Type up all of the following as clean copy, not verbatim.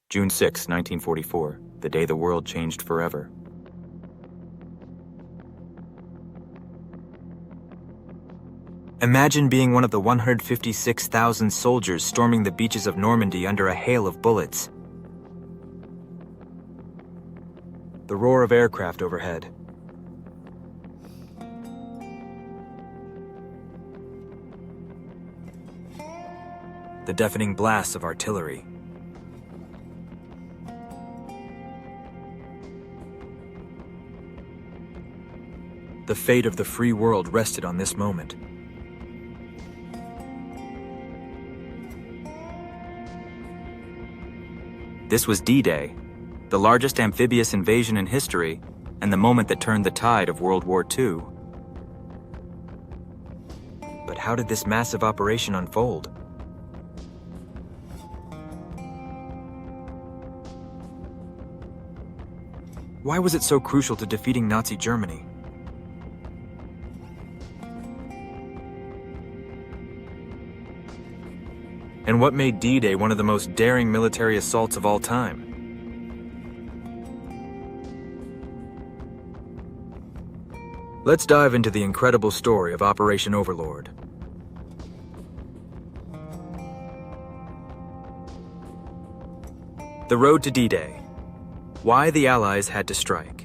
June 6, 1944, the day the world changed forever. Imagine being one of the 156,000 soldiers storming the beaches of Normandy under a hail of bullets. The roar of aircraft overhead. The deafening blasts of artillery. The fate of the free world rested on this moment. This was D-Day, the largest amphibious invasion in history, and the moment that turned the tide of World War II. But how did this massive operation unfold? Why was it so crucial to defeating Nazi Germany? And what made D-Day one of the most daring military assaults of all time? Let's dive into the incredible story of Operation Overlord. The road to D-Day. Why the Allies had to strike.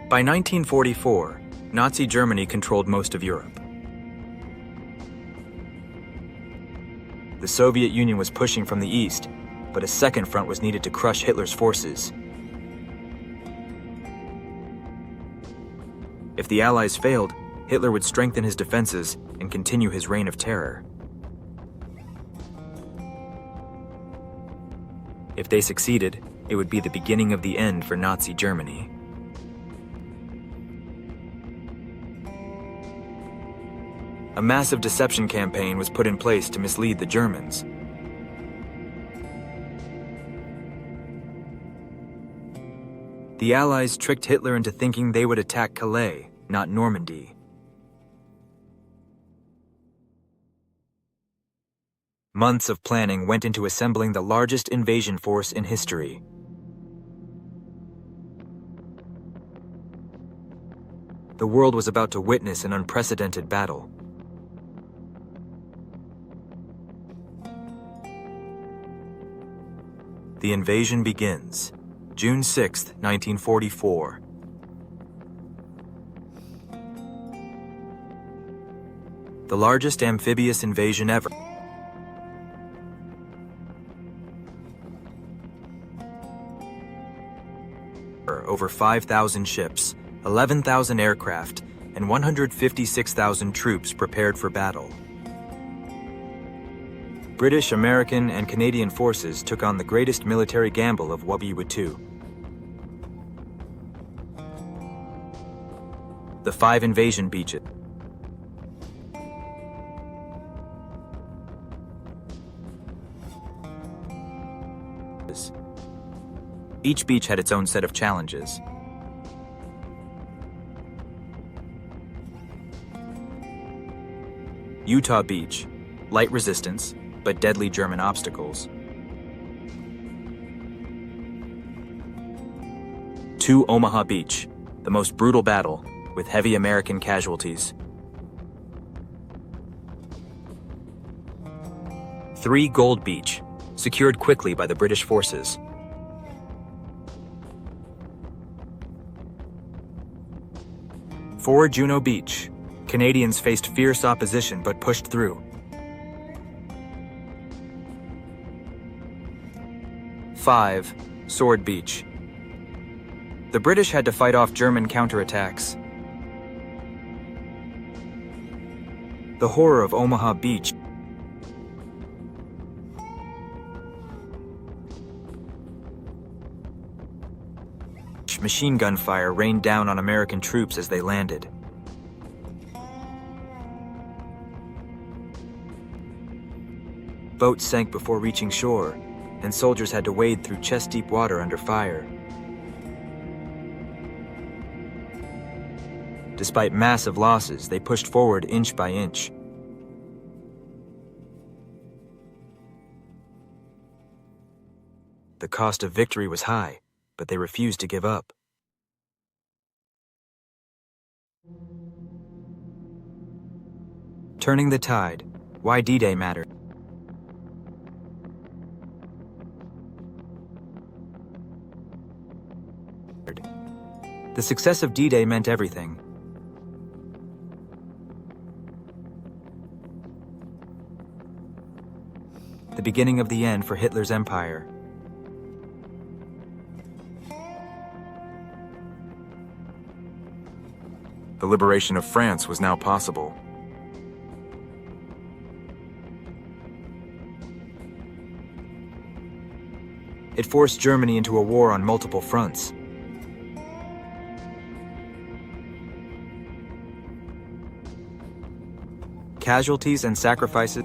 By 1944, Nazi Germany controlled most of Europe. The Soviet Union was pushing from the east, but a second front was needed to crush Hitler's forces. If the Allies failed, Hitler would strengthen his defenses and continue his reign of terror. If they succeeded, it would be the beginning of the end for Nazi Germany. A massive deception campaign was put in place to mislead the Germans. The Allies tricked Hitler into thinking they would attack Calais, not Normandy. Months of planning went into assembling the largest invasion force in history. The world was about to witness an unprecedented battle. The invasion begins, June 6, 1944. The largest amphibious invasion ever. Over 5,000 ships, 11,000 aircraft, and 156,000 troops prepared for battle. British, American, and Canadian forces took on the greatest military gamble of WWII. The 5 invasion beaches. Each beach had its own set of challenges. Utah Beach, light resistance, but deadly German obstacles. 2 Omaha Beach, the most brutal battle, with heavy American casualties. 3 Gold Beach, secured quickly by the British forces. 4 Juno Beach, Canadians faced fierce opposition but pushed through. 5 Sword Beach. The British had to fight off German counterattacks. The horror of Omaha Beach. Machine gun fire rained down on American troops as they landed. Boats sank before reaching shore, and soldiers had to wade through chest-deep water under fire. Despite massive losses, they pushed forward inch by inch. The cost of victory was high, but they refused to give up. Turning the tide. Why D-Day mattered. The success of D-Day meant everything. The beginning of the end for Hitler's empire. The liberation of France was now possible. It forced Germany into a war on multiple fronts. Casualties and sacrifices.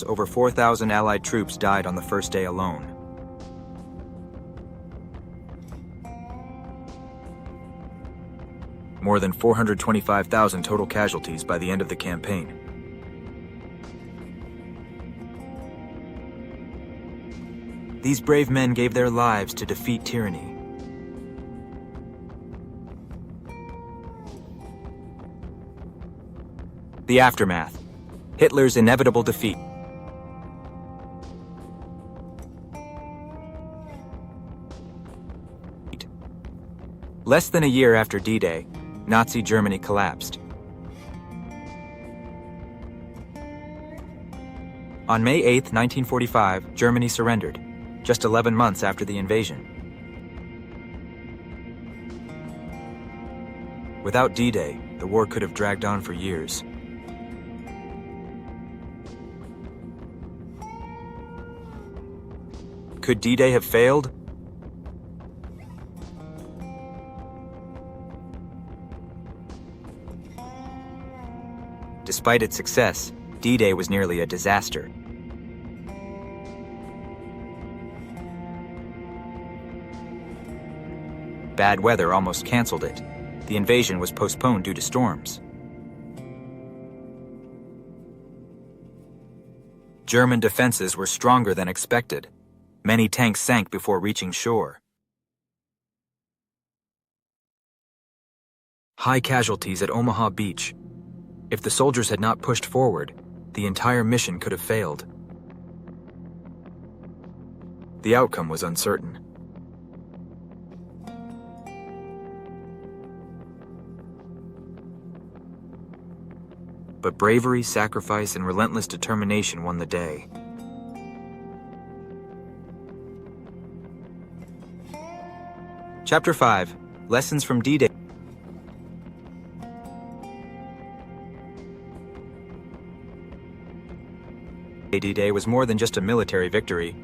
Over 4,000 Allied troops died on the first day alone. More than 425,000 total casualties by the end of the campaign. These brave men gave their lives to defeat tyranny. The aftermath. Hitler's inevitable defeat. Less than a year after D-Day, Nazi Germany collapsed. On May 8, 1945, Germany surrendered, just 11 months after the invasion. Without D-Day, the war could have dragged on for years. Could D-Day have failed? Despite its success, D-Day was nearly a disaster. Bad weather almost canceled it. The invasion was postponed due to storms. German defenses were stronger than expected. Many tanks sank before reaching shore. High casualties at Omaha Beach. If the soldiers had not pushed forward, the entire mission could have failed. The outcome was uncertain. But bravery, sacrifice, and relentless determination won the day. Chapter 5. Lessons from D-Day. D-Day was more than just a military victory.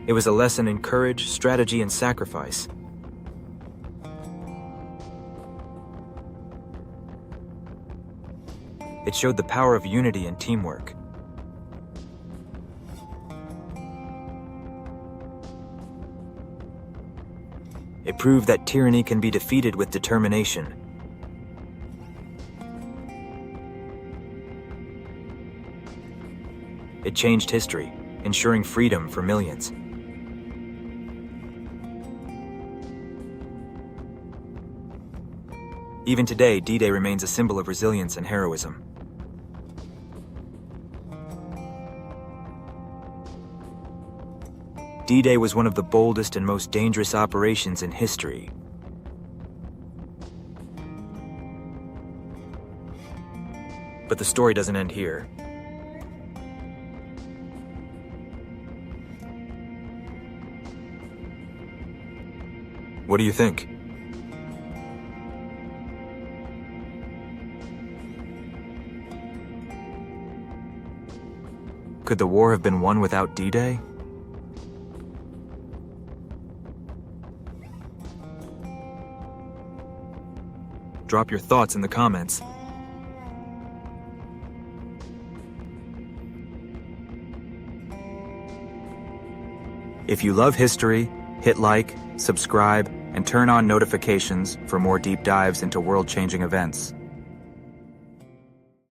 It was a lesson in courage, strategy, and sacrifice. It showed the power of unity and teamwork. It proved that tyranny can be defeated with determination. It changed history, ensuring freedom for millions. Even today, D-Day remains a symbol of resilience and heroism. D-Day was one of the boldest and most dangerous operations in history. But the story doesn't end here. What do you think? Could the war have been won without D-Day? Drop your thoughts in the comments. If you love history, hit like, subscribe, and turn on notifications for more deep dives into world-changing events.